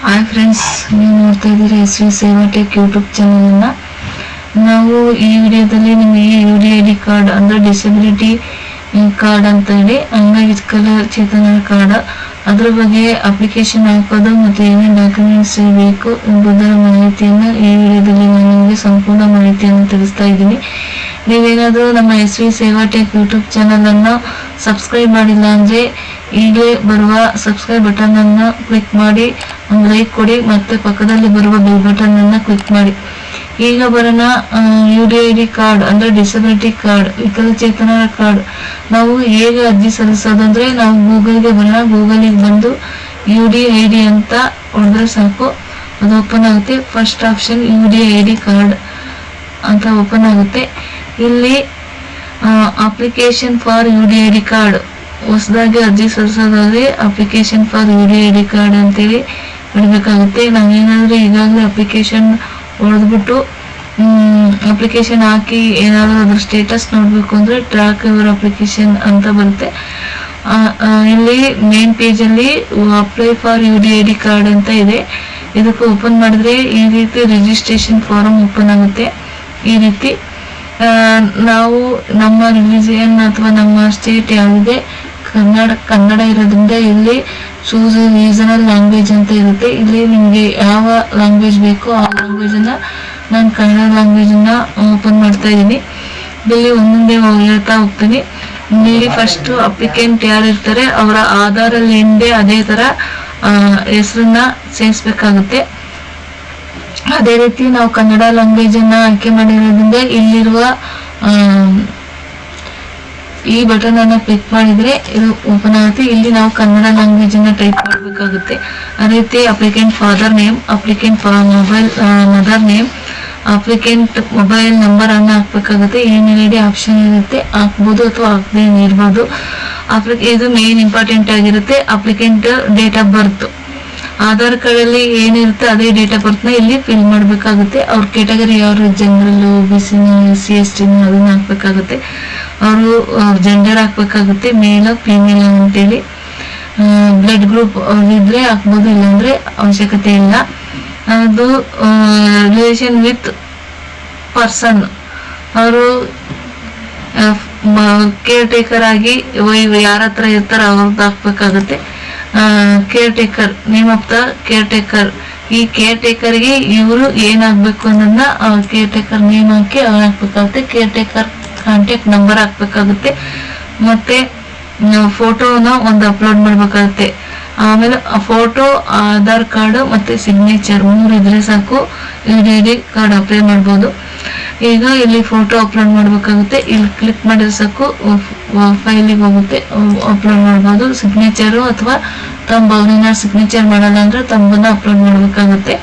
Hi friends, ನೀವು ನೋಡ್ತಾ ಇದ್ದೀರಾ ಎಸ್ ವಿ ಸೇವಾ ಟೆಕ್ ಯೂಟ್ಯೂಬ್ ಚಾನಲನ್ನು. ನಾವು ಈ ವಿಡಿಯೋದಲ್ಲಿ ನಿಮಗೆ UDID ಕಾರ್ಡ್ ಅಂದರೆ ಡಿಸಬಿಲಿಟಿ ಕಾರ್ಡ್ ಅಂತ ಹೇಳಿ ಅಂಗವಿಕಲಚೇತನರ ಕಾರ್ಡ್, ಅದ್ರ ಬಗ್ಗೆ ಅಪ್ಲಿಕೇಶನ್ ಹಾಕೋದು ಮತ್ತು ಏನೇನು ಡಾಕ್ಯುಮೆಂಟ್ಸ್ ಬೇಕು ಎಂಬುದರ ಮಾಹಿತಿಯನ್ನು ಈ ವಿಡಿಯೋದಲ್ಲಿ ನಾನು ನಿಮಗೆ ಸಂಪೂರ್ಣ ಮಾಹಿತಿಯನ್ನು ತಿಳಿಸ್ತಾ ಇದ್ದೀನಿ. ನೀವೇನಾದರೂ ನಮ್ಮ ಎಸ್ ವಿ ಸೇವಾ ಟೆಕ್ ಯೂಟ್ಯೂಬ್ ಚಾನಲನ್ನು ಸಬ್ಸ್ಕ್ರೈಬ್ ಮಾಡಿಲ್ಲ ಅಂದರೆ ಈಗಲೇ ಬರುವ ಸಬ್ಸ್ಕ್ರೈಬ್ ಬಟನ್ ಅನ್ನು ಕ್ಲಿಕ್ ಮಾಡಿ ಒಂದು ಲೈಕ್ ಕೊಡಿ, ಮತ್ತೆ ಪಕ್ಕದಲ್ಲಿ ಬರುವ ಬೆಲ್ ಬಟನ್ ಅನ್ನು ಕ್ಲಿಕ್ ಮಾಡಿ. ಈಗ ಬರೋಣ UDID ಕಾರ್ಡ್ ಅಂದ್ರೆ ಡಿಸಬಿಲಿಟಿ ಕಾರ್ಡ್, ವಿಕಲಚೇತನರ ಕಾರ್ಡ್. ನಾವು ಹೇಗೆ ಅರ್ಜಿ ಸಲ್ಲಿಸೋದು ಅಂದ್ರೆ ನಾವು ಗೂಗಲ್ಗೆ ಬರೋಣ. ಗೂಗಲಿಗೆ ಬಂದು UDID ಅಂತ ಹೊಡೆದ್ರೆ ಸಾಕು, ಅದು ಓಪನ್ ಆಗುತ್ತೆ. ಫಸ್ಟ್ ಆಪ್ಷನ್ UDID ಕಾರ್ಡ್ ಅಂತ ಓಪನ್ ಆಗುತ್ತೆ. ಇಲ್ಲಿ ಅಪ್ಲಿಕೇಶನ್ ಫಾರ್ UDID ಕಾರ್ಡ್, ಹೊಸದಾಗಿ ಅರ್ಜಿ ಸಲ್ಲಿಸೋದಾದ್ರೆ ಅಪ್ಲಿಕೇಶನ್ ಫಾರ್ UDID ಕಾರ್ಡ್ ಅಂತೇಳಿ ಇಡಬೇಕಾಗುತ್ತೆ. ನಾವೇನಾದ್ರೂ ಈಗಾಗಲೇ ಅಪ್ಲಿಕೇಶನ್ ಹೊಡೆದ್ಬಿಟ್ಟು ಅಪ್ಲಿಕೇಶನ್ ಹಾಕಿ ಏನಾದರೂ ಅದ್ರ ಸ್ಟೇಟಸ್ ನೋಡಬೇಕು ಅಂದರೆ ಟ್ರ್ಯಾಕ್ ಯುವರ್ ಅಪ್ಲಿಕೇಶನ್ ಅಂತ ಬರುತ್ತೆ. ಇಲ್ಲಿ ಮೇನ್ ಪೇಜಲ್ಲಿ ಅಪ್ಲೈ ಫಾರ್ UDID ಕಾರ್ಡ್ ಅಂತ ಇದೆ. ಇದಕ್ಕೆ ಓಪನ್ ಮಾಡಿದ್ರೆ ಈ ರೀತಿ ರಿಜಿಸ್ಟ್ರೇಷನ್ ಫಾರಮ್ ಓಪನ್ ಆಗುತ್ತೆ. ಈ ರೀತಿ ನಾವು ನಮ್ಮ ರಿಲಿಜಿಯನ್ ಅಥವಾ ನಮ್ಮ ಸ್ಟೇಟ್ ಯಾವುದೇ ಕನ್ನಡ ಇರೋದ್ರಿಂದ ಇಲ್ಲಿ ಚೂಸ್ ರೀಸನಲ್ ಲ್ಯಾಂಗ್ವೇಜ್ ಅಂತ ಇರುತ್ತೆ. ಇಲ್ಲಿ ನಿಮಗೆ ಯಾವ ಲ್ಯಾಂಗ್ವೇಜ್ ಬೇಕೋ ಆ ಲ್ಯಾಂಗ್ವೇಜನ್ನು ನಾನು ಕನ್ನಡ ಲ್ಯಾಂಗ್ವೇಜನ್ನು ಓಪನ್ ಮಾಡ್ತಾ ಇದ್ದೀನಿ. ಇಲ್ಲಿ ಒಂದೊಂದೇ ಹೇಳ್ತಾ ಹೋಗ್ತೀನಿ. ಇಲ್ಲಿ ಫಸ್ಟ್ ಅಪ್ಲಿಕೆಂಟ್ ಯಾರು ಇರ್ತಾರೆ ಅವರ ಆಧಾರಲ್ಲಿ ಹಿಂದೆ ಅದೇ ಥರ ಹೆಸರನ್ನ ಸೇರಿಸ್ಬೇಕಾಗುತ್ತೆ. ಅದೇ ರೀತಿ ನಾವು ಕನ್ನಡ ಲ್ಯಾಂಗ್ವೇಜನ್ನು ಆಯ್ಕೆ ಮಾಡಿರೋದ್ರಿಂದ ಇಲ್ಲಿರುವ ಈ ಬಟನ್ ಅನ್ನು ಕ್ಲಿಕ್ ಮಾಡಿದ್ರೆ ಇದು ಓಪನ್ ಆಗುತ್ತೆ. ಇಲ್ಲಿ ನಾವು ಕನ್ನಡ ಲ್ಯಾಂಗ್ವೇಜ್ ಅನ್ನ ಟೈಪ್ ಮಾಡಬೇಕಾಗುತ್ತೆ. ಅದೇ ರೀತಿ applicant father name, applicant mobile mother name, applicant mobile number ಅನ್ನು ಹಾಕ್ಬೇಕಾಗುತ್ತೆ. ಇಮೇಲ್ ID ಆಪ್ಷನ್ ಇರುತ್ತೆ, ಹಾಕ್ಬೋದು ಅಥವಾ ಹಾಕದೇ ಇರ್ಬೋದು. ಇದು ಮೇನ್ ಇಂಪಾರ್ಟೆಂಟ್ ಆಗಿರುತ್ತೆ. Applicant date of birth, Aadhaar card ಅಲ್ಲಿ ಏನಿರುತ್ತೆ ಅದೇ ಡೇಟ್ ಆಫ್ ಬರ್ತ್ ನ ಇಲ್ಲಿ ಫಿಲ್ ಮಾಡಬೇಕಾಗುತ್ತೆ. ಅವ್ರ ಕ್ಯಾಟಗರಿ ಯಾರು, ಜನರಲ್, OBC, SC/ST ಅದನ್ನ ಹಾಕ್ಬೇಕಾಗುತ್ತೆ. ಅವರು ಜೆಂಡರ್ ಹಾಕ್ಬೇಕಾಗುತ್ತೆ, ಮೇಲ್ ಫಿಮೇಲ್ ಅಂತೇಳಿ. ಬ್ಲಡ್ ಗ್ರೂಪ್ ಇದ್ರೆ ಹಾಕ್ಬೋದು, ಇಲ್ಲಾಂದ್ರೆ ಅವಶ್ಯಕತೆ ಇಲ್ಲ. ಅದು ರಿಲೇಷನ್ ವಿತ್ ಪರ್ಸನ್, ಅವರು ಕೇರ್ ಟೇಕರ್ ಆಗಿ ಯಾರ ಹತ್ರ ಇರ್ತಾರ ಅವ್ರದ್ದು ಹಾಕ್ಬೇಕಾಗುತ್ತೆ. Caretaker, name of the caretaker, ಈ ಕೇರ್ ಟೇಕರ್ಗೆ ಇವರು ಏನಾಗಬೇಕು ಅನ್ನೋದನ್ನ ಕೇರ್ ಟೇಕರ್ ನೇಮ್ ಹಾಕಿ ಅವ್ರು ಹಾಕ್ಬೇಕಾಗುತ್ತೆ. ಕೇರ್ ಟೇಕರ್ ಕಾಂಟ್ಯಾಕ್ಟ್ ನಂಬರ್ ಹಾಕ್ಬೇಕಾಗುತ್ತೆ. ಮತ್ತೆ ಫೋಟೋನ ಒಂದು ಅಪ್ಲೋಡ್ ಮಾಡ್ಬೇಕಾಗುತ್ತೆ. ಆಮೇಲೆ ಫೋಟೋ, ಆಧಾರ್ ಕಾರ್ಡ್ ಮತ್ತೆ ಸಿಗ್ನೇಚರ್ 3 ಇದ್ರೆ ಸಾಕು UDID ಕಾರ್ಡ್ ಅಪ್ಲೈ ಮಾಡ್ಬೋದು. ಈಗ ಇಲ್ಲಿ ಫೋಟೋ ಅಪ್ಲೋಡ್ ಮಾಡ್ಬೇಕಾಗುತ್ತೆ. ಇಲ್ಲಿ ಕ್ಲಿಕ್ ಮಾಡಿದ್ರೆ ಸಾಕು ಫೈಲಿಗೆ ಹೋಗುತ್ತೆ, ಅಪ್ಲೋಡ್ ಮಾಡ್ಬೋದು. ಸಿಗ್ನೇಚರು ಅಥವಾ ತಂಬ, ಅವ್ರನ್ನ ಸಿಗ್ನೇಚರ್ ಮಾಡಲ್ಲ ಅಂದ್ರೆ ತಂಬನ್ನ ಅಪ್ಲೋಡ್ ಮಾಡ್ಬೇಕಾಗುತ್ತೆ.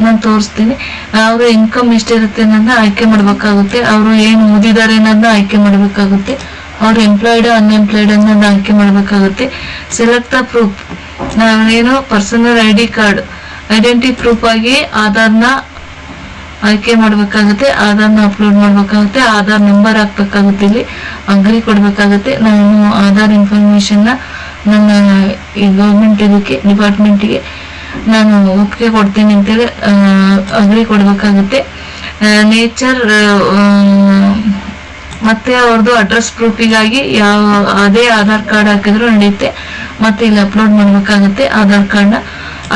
ನಾನು ತೋರಿಸ್ತೀನಿ. ಅವರು ಇನ್ಕಮ್ ಎಷ್ಟಿರುತ್ತೆ ಅನ್ನೋದನ್ನ ಆಯ್ಕೆ ಮಾಡ್ಬೇಕಾಗುತ್ತೆ. ಅವರು ಏನು ಓದಿದ್ದಾರೆ ಅನ್ನೋದನ್ನ ಆಯ್ಕೆ ಮಾಡ್ಬೇಕಾಗುತ್ತೆ. ಅವ್ರು ಎಂಪ್ಲಾಯ್ಡ್ ಅನ್ಎಂಪ್ಲಾಯ್ಡ್ ಅನ್ನೋದನ್ನ ಆಯ್ಕೆ ಮಾಡ್ಬೇಕಾಗುತ್ತೆ. ಸೆಲೆಕ್ಟ್ ದ ಪ್ರೂಫ್, ನಾವೇನು personal ID card identity proof ಆಗಿ ಆಧಾರ್ನ ಆಯ್ಕೆ ಮಾಡ್ಬೇಕಾಗುತ್ತೆ. ಆಧಾರ್ನ ಅಪ್ಲೋಡ್ ಮಾಡ್ಬೇಕಾಗುತ್ತೆ. ಆಧಾರ್ ನಂಬರ್ ಹಾಕ್ಬೇಕಾಗುತ್ತೆ. ಇಲ್ಲಿ ಅಗ್ರಿ ಕೊಡ್ಬೇಕಾಗುತ್ತೆ. ನಾನು ಆಧಾರ್ ಇನ್ಫಾರ್ಮೇಶನ್ನ ನನ್ನ ಈ ಗೌರ್ಮೆಂಟ್ ಇದಕ್ಕೆ ಡಿಪಾರ್ಟ್ಮೆಂಟಿಗೆ ನಾನು ಒಪ್ಪಿಗೆ ಕೊಡ್ತೀನಿ ಅಂತೇಳಿ ಅಗ್ರಿ ಕೊಡ್ಬೇಕಾಗುತ್ತೆ. ನೇಚರ್ ಮತ್ತೆ ಅವ್ರದ್ದು ಅಡ್ರೆಸ್ ಪ್ರೂಫಿಗಾಗಿ ಅದೇ ಆಧಾರ್ ಕಾರ್ಡ್ ಹಾಕಿದ್ರು ನಡೆಯುತ್ತೆ. ಮತ್ತೆ ಇಲ್ಲಿ ಅಪ್ಲೋಡ್ ಮಾಡ್ಬೇಕಾಗುತ್ತೆ ಆಧಾರ್ ಕಾರ್ಡ್ನ.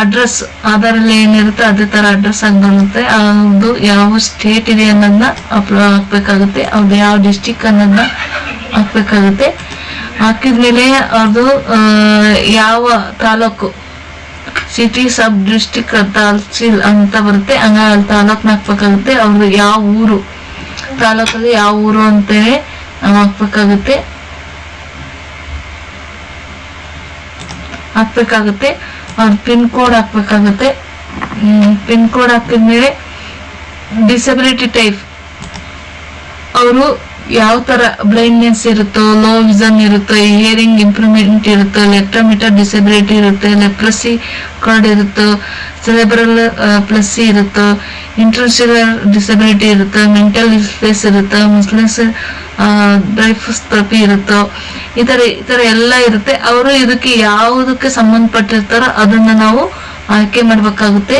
ಅಡ್ರೆಸ್ ಆಧಾರಲ್ಲಿ ಏನಿರುತ್ತೆ ಅದೇ ತರ ಅಡ್ರೆಸ್ ಆಗಿ ಬರುತ್ತೆ. ಅವ್ರದ್ದು ಯಾವ ಸ್ಟೇಟ್ ಇದೆ ಅನ್ನೋದನ್ನ ಹಾಕ್ಬೇಕಾಗುತ್ತೆ. ಅವ್ರದ್ದು ಯಾವ ಡಿಸ್ಟಿಕ್ ಅನ್ನೋದನ್ನ ಹಾಕ್ಬೇಕಾಗುತ್ತೆ. ಹಾಕಿದ್ಮೇಲೆ ಅವ್ರದ್ದು ಯಾವ ತಾಲೂಕು, ಸಿಟಿ, ಸಬ್ ಡಿಸ್ಟಿಕ್, ತಹಸೀಲ್ ಅಂತ ಬರುತ್ತೆ. ಹಂಗ ತಾಲೂಕ್ನ ಹಾಕ್ಬೇಕಾಗುತ್ತೆ. ಅವ್ರದ್ದು ಯಾವ ಊರು, ತಾಲೂಕಲ್ಲಿ ಯಾವ ಊರು ಅಂತೇಳಿ ನಾವು ಹಾಕ್ಬೇಕಾಗುತ್ತೆ. ಅವ್ರ ಪಿನ್ ಕೋಡ್ ಹಾಕ್ಬೇಕಾಗುತ್ತೆ. ಪಿನ್ ಕೋಡ್ ಹಾಕಿದ್ಮೇಲೆ ಡಿಸಬಿಲಿಟಿ ಟೈಪ್, ಅವರು ಯಾವ ತರ ಬ್ಲೈಂಡ್ನೆಸ್ ಇರುತ್ತೋ, ಲೋ ವಿಷನ್ ಇರುತ್ತೋ, ಹಿಯರಿಂಗ್ ಇಂಪ್ರೂವ್ಮೆಂಟ್ ಇರುತ್ತೋ, ಲೆಪ್ಟೋಮೀಟರ್ ಡಿಸಬಿಲಿಟಿ ಇರುತ್ತೆ, ಲೆಪ್ರಸಿ ಕಾರ್ಡ್ ಇರುತ್ತೋ, ಸೆರೆಬ್ರಲ್ ಪ್ಲಸಿ ಇರುತ್ತೋ, ಇಂಟರ್ಸ್ಟೆಲ್ಲರ್ ಡಿಸಬಿಲಿಟಿ ಇರುತ್ತೋ, ಮೆಂಟಲ್ ಡಿಸ್ಪ್ಲೇಸ್ ಇರುತ್ತೋ, ಮುಸ್ಲಿಮ್ಸ್ ಡ್ರೈಫೋಸ್ಕೋಪಿ ಇರುತ್ತೋ, ಈ ತರ ಎಲ್ಲ ಇರುತ್ತೆ. ಅವರು ಇದಕ್ಕೆ ಯಾವುದಕ್ಕೆ ಸಂಬಂಧಪಟ್ಟಿರ್ತಾರೋ ಅದನ್ನ ನಾವು ಆಯ್ಕೆ ಮಾಡ್ಬೇಕಾಗುತ್ತೆ.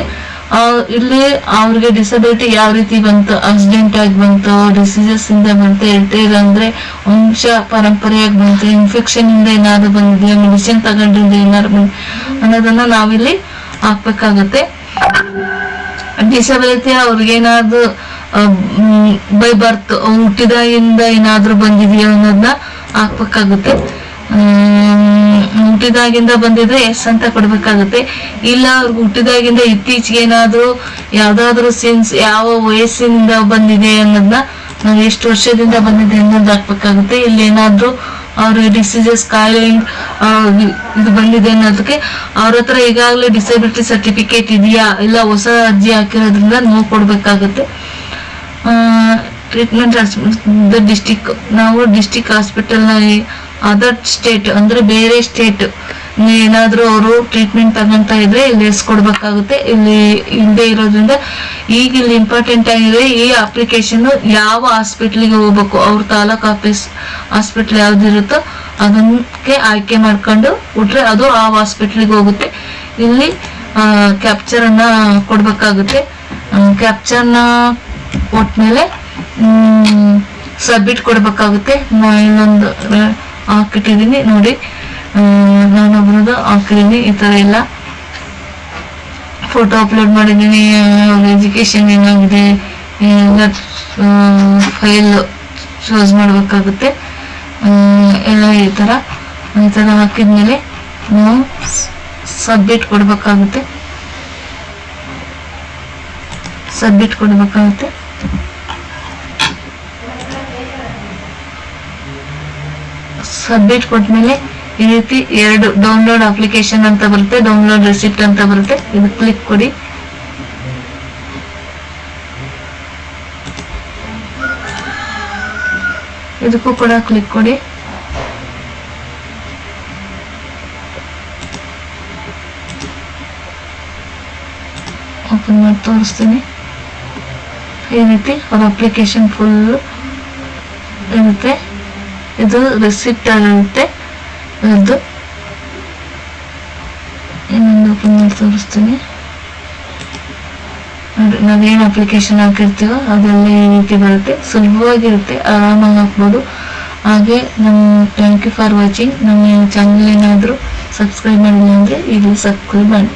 ಇಲ್ಲಿ ಅವ್ರಿಗೆ ಡಿಸಬಿಲಿಟಿ ಯಾವ ರೀತಿ ಬಂತು, ಆಕ್ಸಿಡೆಂಟ್ ಆಗಿ ಬಂತು, ಡಿಸೀಸಸ್ ಇಂದ ಬಂತು, ಇಲ್ಲ ಅಂದ್ರೆ ವಂಶ ಪರಂಪರೆಯಾಗಿ ಬಂತು, ಇನ್ಫೆಕ್ಷನ್ ಇಂದ ಏನಾದ್ರು ಬಂದಿದೆ, ಮೆಡಿಸಿನ್ ತಗೊಂಡ್ರಿಂದ ಏನಾದ್ರು ಬಂದ ಅನ್ನೋದನ್ನ ನಾವಿಲ್ಲಿ ಹಾಕ್ಬೇಕಾಗತ್ತೆ. ಡಿಸಬಿಲಿಟಿ ಅವ್ರಿಗೇನಾದ್ರು ಬೈ ಬರ್ತ್ ಹುಟ್ಟಿದಾಗಿಂದ ಏನಾದ್ರು ಬಂದಿದೆಯೋ ಅನ್ನೋದನ್ನ ಹಾಕ್ಬೇಕಾಗುತ್ತೆ. ಹುಟ್ಟಿದಾಗಿಂದ ಬಂದಿದ್ರೆ ಎಸ್ ಅಂತ ಕೊಡ್ಬೇಕಾಗುತ್ತೆ. ಇಲ್ಲ ಅವ್ರಿಗೆ ಹುಟ್ಟಿದಾಗಿಂದ ಇತ್ತೀಚೆಗೆ ಏನಾದ್ರು ಯಾವ್ದಾದ್ರು ಸಿನ್ಸ್ ಯಾವ ವಯಸ್ಸಿನಿಂದ ಬಂದಿದೆ ಅನ್ನೋದನ್ನ ನಾವು ಎಷ್ಟು ವರ್ಷದಿಂದ ಬಂದಿದೆ ಅನ್ನೋದು ಹಾಕ್ಬೇಕಾಗುತ್ತೆ. ಇಲ್ಲಿ ಏನಾದ್ರು ಅವ್ರಿಗೆ ಡಿಸೀಸಸ್ ಕಾಯಿಲೆ ಇದು ಬಂದಿದೆ ಅನ್ನೋದಕ್ಕೆ ಅವ್ರ ಹತ್ರ ಈಗಾಗಲೇ ಡಿಸಬಿಲಿಟಿ ಸರ್ಟಿಫಿಕೇಟ್ ಇದೆಯಾ, ಇಲ್ಲ ಹೊಸ ಅರ್ಜಿ ಹಾಕಿರೋದ್ರಿಂದ ನಾವು ಕೊಡ್ಬೇಕಾಗುತ್ತೆ. ಟ್ರೀಟ್ಮೆಂಟ್ ಡಿಸ್ಟಿಕ್, ನಾವು ಡಿಸ್ಟಿಕ್ ಹಾಸ್ಪಿಟಲ್ನ ಅದರ್ ಸ್ಟೇಟ್ ಅಂದ್ರೆ ಬೇರೆ ಸ್ಟೇಟ್ ಏನಾದ್ರು ಅವರು ಟ್ರೀಟ್ಮೆಂಟ್ ತಗೊಂತ ಇದ್ರೆ ಇಲ್ಲಿ ಎಸ್ಕೊಡ್ಬೇಕಾಗುತ್ತೆ. ಇಲ್ಲಿ ಇಲ್ಲದೆ ಇರೋದ್ರಿಂದ ಈಗ ಇಲ್ಲಿ ಇಂಪಾರ್ಟೆಂಟ್ ಆಗಿದೆ ಈ ಅಪ್ಲಿಕೇಶನ್ ಯಾವ ಹಾಸ್ಪಿಟ್ಲಿಗೆ ಹೋಗ್ಬೇಕು, ಅವ್ರ ತಾಲೂಕ್ ಆಫೀಸ್ ಹಾಸ್ಪಿಟ್ಲ್ ಯಾವ್ದಿರುತ್ತೋ ಅದಕ್ಕೆ ಆಯ್ಕೆ ಮಾಡ್ಕೊಂಡು ಕೊಟ್ರೆ ಅದು ಆ ಹಾಸ್ಪಿಟ್ಲಿಗೆ ಹೋಗುತ್ತೆ. ಇಲ್ಲಿ ಕ್ಯಾಪ್ಚರ್ ಅನ್ನ ಕೊಡ್ಬೇಕಾಗುತ್ತೆ. ಕ್ಯಾಪ್ಚರ್ನ ಕೊಟ್ಮೇಲೆ ಸಬ್ಮಿಟ್ ಕೊಡ್ಬೇಕಾಗುತ್ತೆ. ಇನ್ನೊಂದು ಹಾಕಿಟ್ಟಿದೀನಿ ನೋಡಿ, ನಾನೊಬ್ರದ್ದು ಹಾಕಿದೀನಿ. ಈ ತರ ಎಲ್ಲ ಫೋಟೋ ಅಪ್ಲೋಡ್ ಮಾಡಿದೀನಿ, ಎಜುಕೇಶನ್ ಏನಾಗಿದೆ ಎಲ್ಲ ಫೈಲ್ ಚೂಸ್ ಮಾಡ್ಬೇಕಾಗುತ್ತೆ. ಎಲ್ಲ ಈ ತರ ಹಾಕಿದ್ಮೇಲೆ ನಾವು ಸಬ್ಮಿಟ್ ಕೊಡ್ಬೇಕಾಗುತ್ತೆ. ಸಬ್ಮಿಟ್ ಕೊಟ್ಮೇಲೆ ಈ ರೀತಿ ಎರಡು ಡೌನ್ಲೋಡ್ ಅಪ್ಲಿಕೇಶನ್ ಅಂತ ಬರುತ್ತೆ, ಡೌನ್ಲೋಡ್ ರೆಸಿಪ್ಟ್ ಅಂತ ಬರುತ್ತೆ. ಇದು ಕ್ಲಿಕ್ ಕೊಡಿ. ಇದಕ್ಕೂ ಕೂಡ ಕ್ಲಿಕ್ ಕೊಡಿ. ಓಪನ್ ಮಾಡಿ ತೋರಿಸ್ತೀನಿ. ಈ ರೀತಿ ಅವ್ರ ಅಪ್ಲಿಕೇಶನ್ ಫುಲ್ ಇರುತ್ತೆ. ಇದು ರೆಸಿಪ್ಟ್ ಆಗಿರುತ್ತೆ. ಅದು ಇನ್ನೊಂದು ಓಪನ್ ಮಾಡಿ ತೋರಿಸ್ತೀನಿ. ನಾವೇನು ಅಪ್ಲಿಕೇಶನ್ ಹಾಕಿರ್ತೀವೋ ಅದೆಲ್ಲ ಈ ರೀತಿ ಬರುತ್ತೆ. ಸುಲಭವಾಗಿರುತ್ತೆ, ಆರಾಮಾಗಿ ಹಾಕ್ಬೋದು. ಹಾಗೆ ನಮ್ಮ ಥ್ಯಾಂಕ್ ಯು ಫಾರ್ ವಾಚಿಂಗ್. ನಮ್ಮ ಚಾನಲ್ ಏನಾದರೂ ಸಬ್ಸ್ಕ್ರೈಬ್ ಮಾಡಿಲ್ಲ ಅಂದರೆ ಈಗಲೂ ಸಬ್ಸ್ಕ್ರೈಬ್ ಮಾಡಿ.